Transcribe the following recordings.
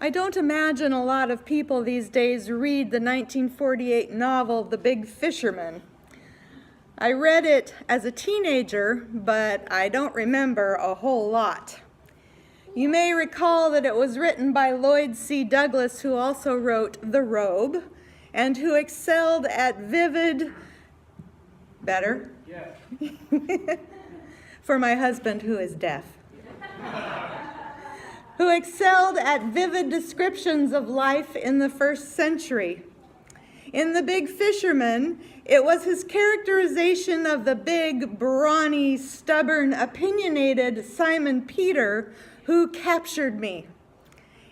I don't imagine a lot of people these days read the 1948 novel, The Big Fisherman. I read it as a teenager, but I don't remember a whole lot. You may recall that it was written by Lloyd C. Douglas, who also wrote The Robe, and who excelled at vivid, better? Yeah. For my husband who is deaf. Who excelled at vivid descriptions of life in the first century. In The Big Fisherman, it was his characterization of the big, brawny, stubborn, opinionated Simon Peter who captured me.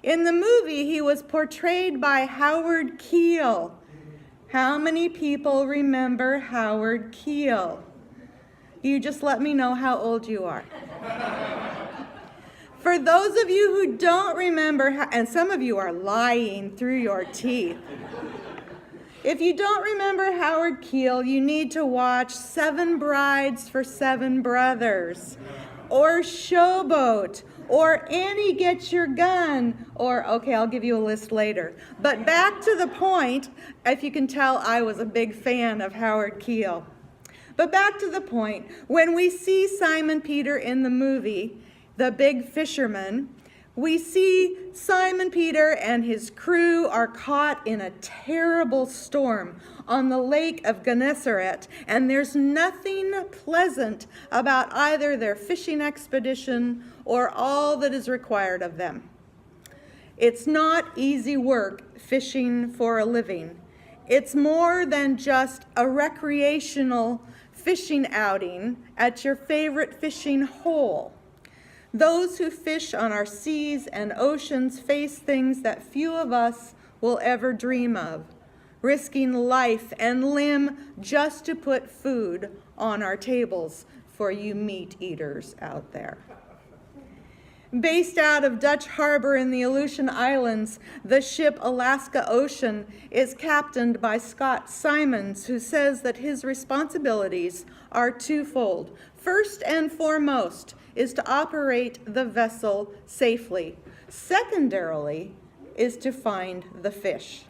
In the movie, he was portrayed by Howard Keel. How many people remember Howard Keel? You just let me know how old you are. For those of you who don't remember, and some of you are lying through your teeth. If you don't remember Howard Keel, you need to watch 7 Brides for 7 Brothers, or Showboat, or Annie Get Your Gun, or, okay, I'll give you a list later. But back to the point, if you can tell, I was a big fan of Howard Keel. But back to the point, when we see Simon Peter in the movie, The Big Fisherman, we see Simon Peter and his crew are caught in a terrible storm on the Lake of Gennesaret, and there's nothing pleasant about either their fishing expedition or all that is required of them. It's not easy work fishing for a living. It's more than just a recreational fishing outing at your favorite fishing hole. Those who fish on our seas and oceans face things that few of us will ever dream of, risking life and limb just to put food on our tables for you meat eaters out there. Based out of Dutch Harbor in the Aleutian Islands, the ship Alaska Ocean is captained by Scott Simons, who says that his responsibilities are twofold. First and foremost is to operate the vessel safely. Secondarily is to find the fish.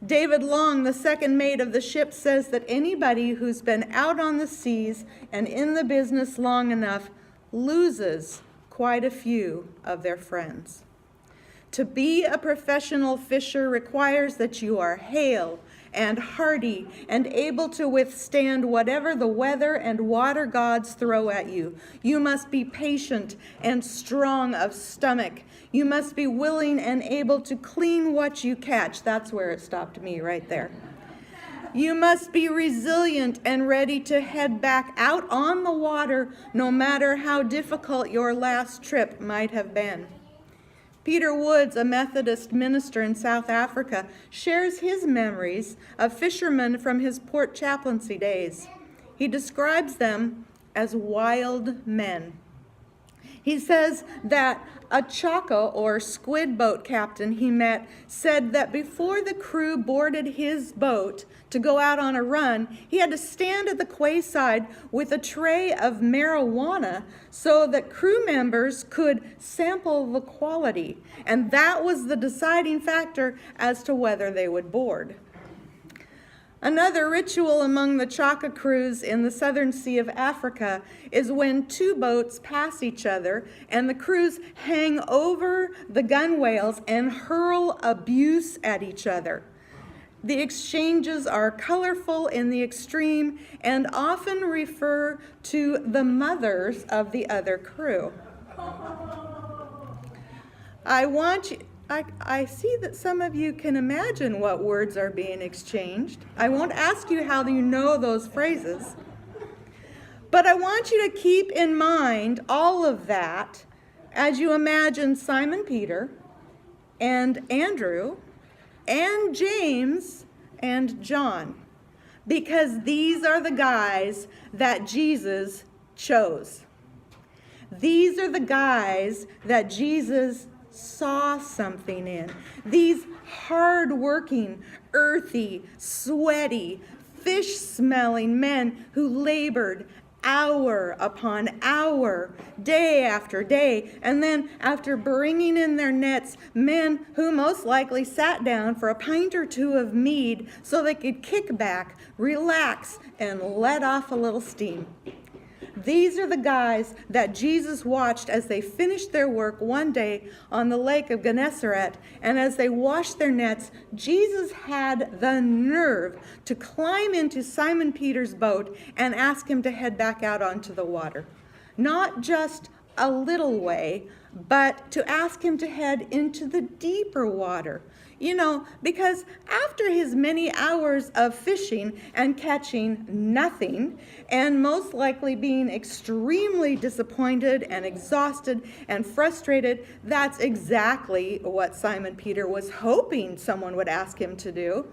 David Long, the second mate of the ship, says that anybody who's been out on the seas and in the business long enough loses quite a few of their friends. To be a professional fisher requires that you are hale and hardy and able to withstand whatever the weather and water gods throw at you. You must be patient and strong of stomach. You must be willing and able to clean what you catch. That's where it stopped me right there. You must be resilient and ready to head back out on the water no matter how difficult your last trip might have been. Peter Woods, a Methodist minister in South Africa, shares his memories of fishermen from his port chaplaincy days. He describes them as wild men. He says that a chaka, or squid boat captain he met, said that before the crew boarded his boat to go out on a run, he had to stand at the quayside with a tray of marijuana so that crew members could sample the quality. And that was the deciding factor as to whether they would board. Another ritual among the chaka crews in the southern sea of Africa is when 2 boats pass each other and the crews hang over the gunwales and hurl abuse at each other. The exchanges are colorful in the extreme and often refer to the mothers of the other crew. I see that some of you can imagine what words are being exchanged. I won't ask you how you know those phrases. But I want you to keep in mind all of that as you imagine Simon Peter and Andrew and James and John, because these are the guys that Jesus chose. These are the guys that Jesus saw something in. These hard-working, earthy, sweaty, fish-smelling men who labored hour upon hour, day after day. And then after bringing in their nets, men who most likely sat down for a pint or two of mead so they could kick back, relax, and let off a little steam. These are the guys that Jesus watched as they finished their work one day on the lake of Gennesaret. And as they washed their nets, Jesus had the nerve to climb into Simon Peter's boat and ask him to head back out onto the water. Not just a little way, but to ask him to head into the deeper water. You know, because after his many hours of fishing and catching nothing, and most likely being extremely disappointed and exhausted and frustrated, that's exactly what Simon Peter was hoping someone would ask him to do.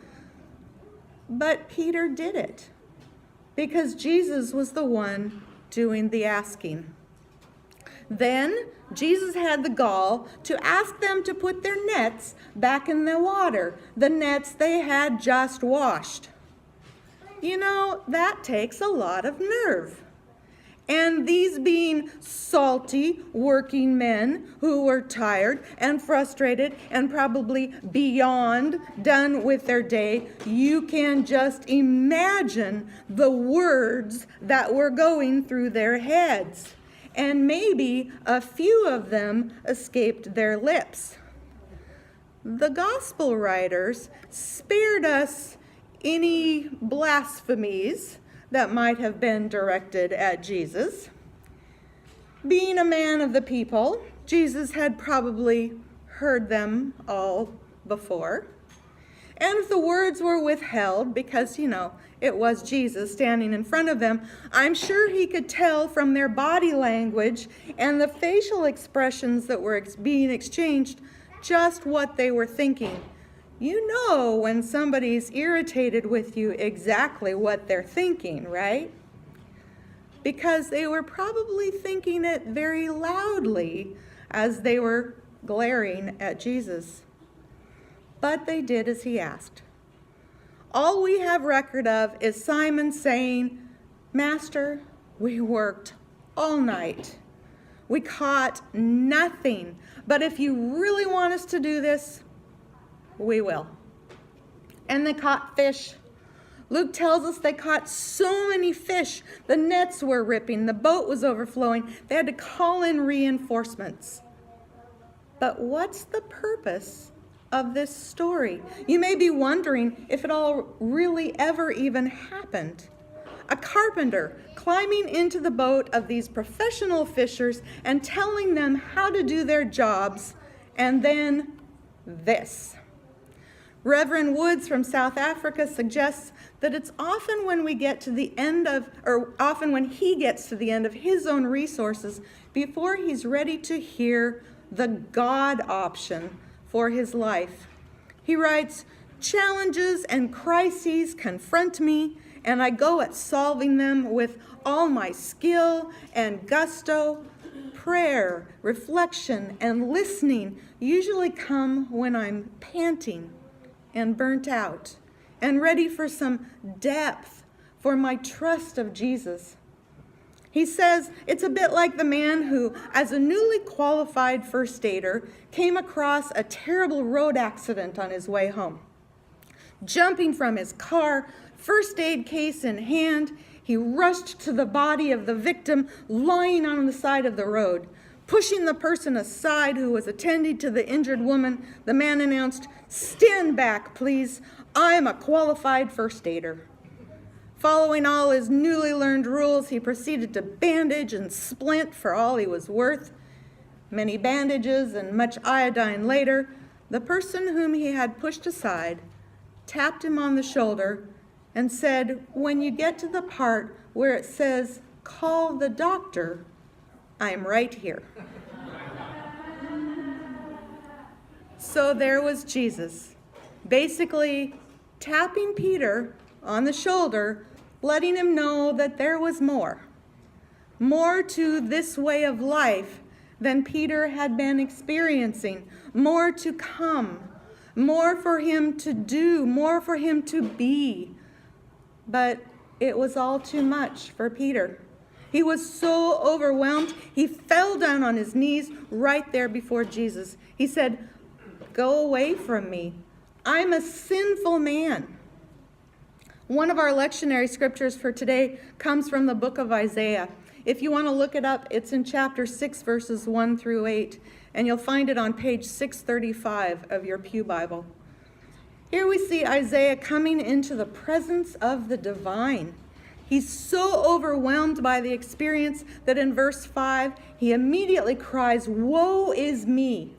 But Peter did it, because Jesus was the one doing the asking. Then Jesus had the gall to ask them to put their nets back in the water, the nets they had just washed. You know, that takes a lot of nerve. And these being salty working men who were tired and frustrated and probably beyond done with their day, you can just imagine the words that were going through their heads. And maybe a few of them escaped their lips. The gospel writers spared us any blasphemies that might have been directed at Jesus. Being a man of the people, Jesus had probably heard them all before. And if the words were withheld because, it was Jesus standing in front of them, I'm sure he could tell from their body language and the facial expressions that were being exchanged just what they were thinking. You know when somebody's irritated with you exactly what they're thinking, right? Because they were probably thinking it very loudly as they were glaring at Jesus. But they did as he asked. All we have record of is Simon saying, "Master, we worked all night. We caught nothing. But if you really want us to do this, we will." And they caught fish. Luke tells us they caught so many fish. The nets were ripping. The boat was overflowing. They had to call in reinforcements. But what's the purpose of this story? You may be wondering if it all really ever even happened. A carpenter climbing into the boat of these professional fishers and telling them how to do their jobs, and then this. Reverend Woods from South Africa suggests that it's often when he gets to the end of his own resources before he's ready to hear the God option for his life. He writes, "Challenges and crises confront me, and I go at solving them with all my skill and gusto. Prayer, reflection, and listening usually come when I'm panting and burnt out and ready for some depth for my trust of Jesus." He says it's a bit like the man who, as a newly qualified first aider, came across a terrible road accident on his way home. Jumping from his car, first aid case in hand, he rushed to the body of the victim lying on the side of the road. Pushing the person aside who was attending to the injured woman, the man announced, "Stand back, please. I'm a qualified first aider." Following all his newly learned rules, he proceeded to bandage and splint for all he was worth. Many bandages and much iodine later, the person whom he had pushed aside tapped him on the shoulder and said, "When you get to the part where it says, 'Call the doctor,' I'm right here." So there was Jesus, basically tapping Peter on the shoulder, letting him know that there was more to this way of life than Peter had been experiencing, more to come, more for him to do, more for him to be. But it was all too much for Peter. He was so overwhelmed, he fell down on his knees right there before Jesus. He said, "Go away from me. I'm a sinful man." One of our lectionary scriptures for today comes from the book of Isaiah. If you want to look it up, it's in chapter 6, verses 1 through 8, and you'll find it on page 635 of your Pew Bible. Here we see Isaiah coming into the presence of the divine. He's so overwhelmed by the experience that in verse 5, he immediately cries, "Woe is me!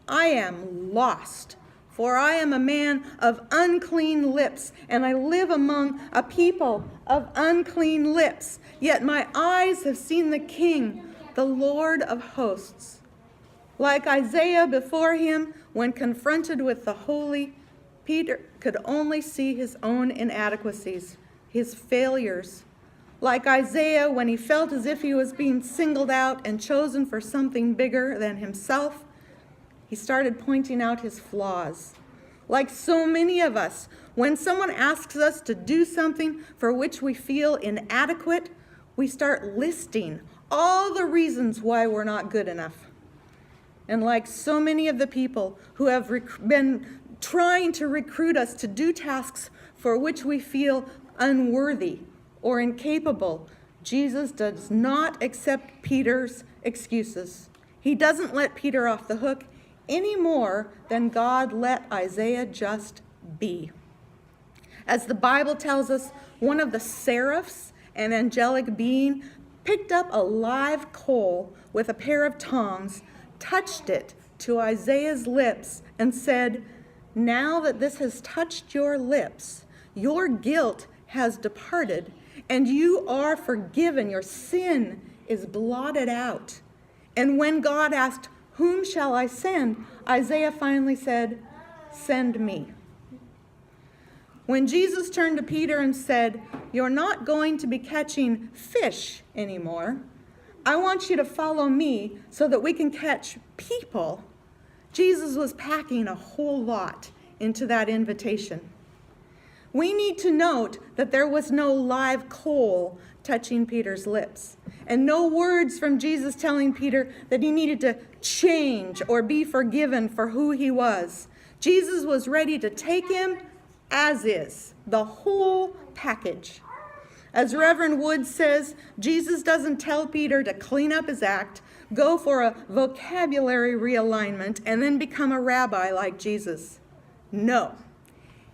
I am lost, for I am a man of unclean lips, and I live among a people of unclean lips. Yet my eyes have seen the King, the Lord of hosts." Like Isaiah before him, when confronted with the holy, Peter could only see his own inadequacies, his failures. Like Isaiah, when he felt as if he was being singled out and chosen for something bigger than himself, he started pointing out his flaws. Like so many of us, when someone asks us to do something for which we feel inadequate, we start listing all the reasons why we're not good enough. And like so many of the people who have been trying to recruit us to do tasks for which we feel unworthy or incapable, Jesus does not accept Peter's excuses. He doesn't let Peter off the hook any more than God let Isaiah just be. As the Bible tells us, one of the seraphs, an angelic being, picked up a live coal with a pair of tongs, touched it to Isaiah's lips, and said, "Now that this has touched your lips, your guilt has departed, and you are forgiven. Your sin is blotted out." And when God asked, "Whom shall I send?" Isaiah finally said, "Send me." When Jesus turned to Peter and said, "You're not going to be catching fish anymore. I want you to follow me so that we can catch people," Jesus was packing a whole lot into that invitation. We need to note that there was no live coal touching Peter's lips, and no words from Jesus telling Peter that he needed to change or be forgiven for who he was. Jesus was ready to take him as is, the whole package. As Reverend Wood says, Jesus doesn't tell Peter to clean up his act, go for a vocabulary realignment, and then become a rabbi like Jesus. No.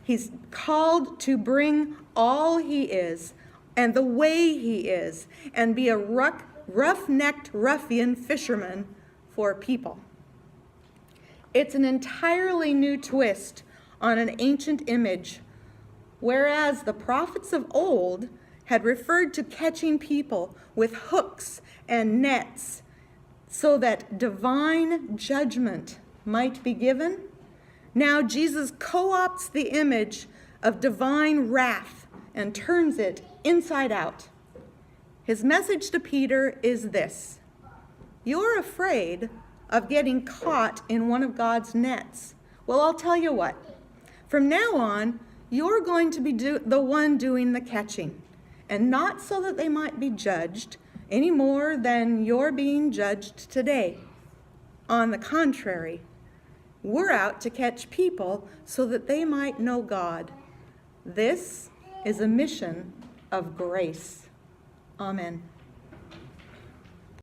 He's called to bring all he is and the way he is and be a rough-necked ruffian fisherman for people. It's an entirely new twist on an ancient image, whereas the prophets of old had referred to catching people with hooks and nets so that divine judgment might be given. Now Jesus co-opts the image of divine wrath and turns it inside out. His message to Peter is this: you're afraid of getting caught in one of God's nets. Well, I'll tell you what. From now on, you're going to be the one doing the catching, and not so that they might be judged any more than you're being judged today. On the contrary, we're out to catch people so that they might know God. This is a mission of grace. Amen.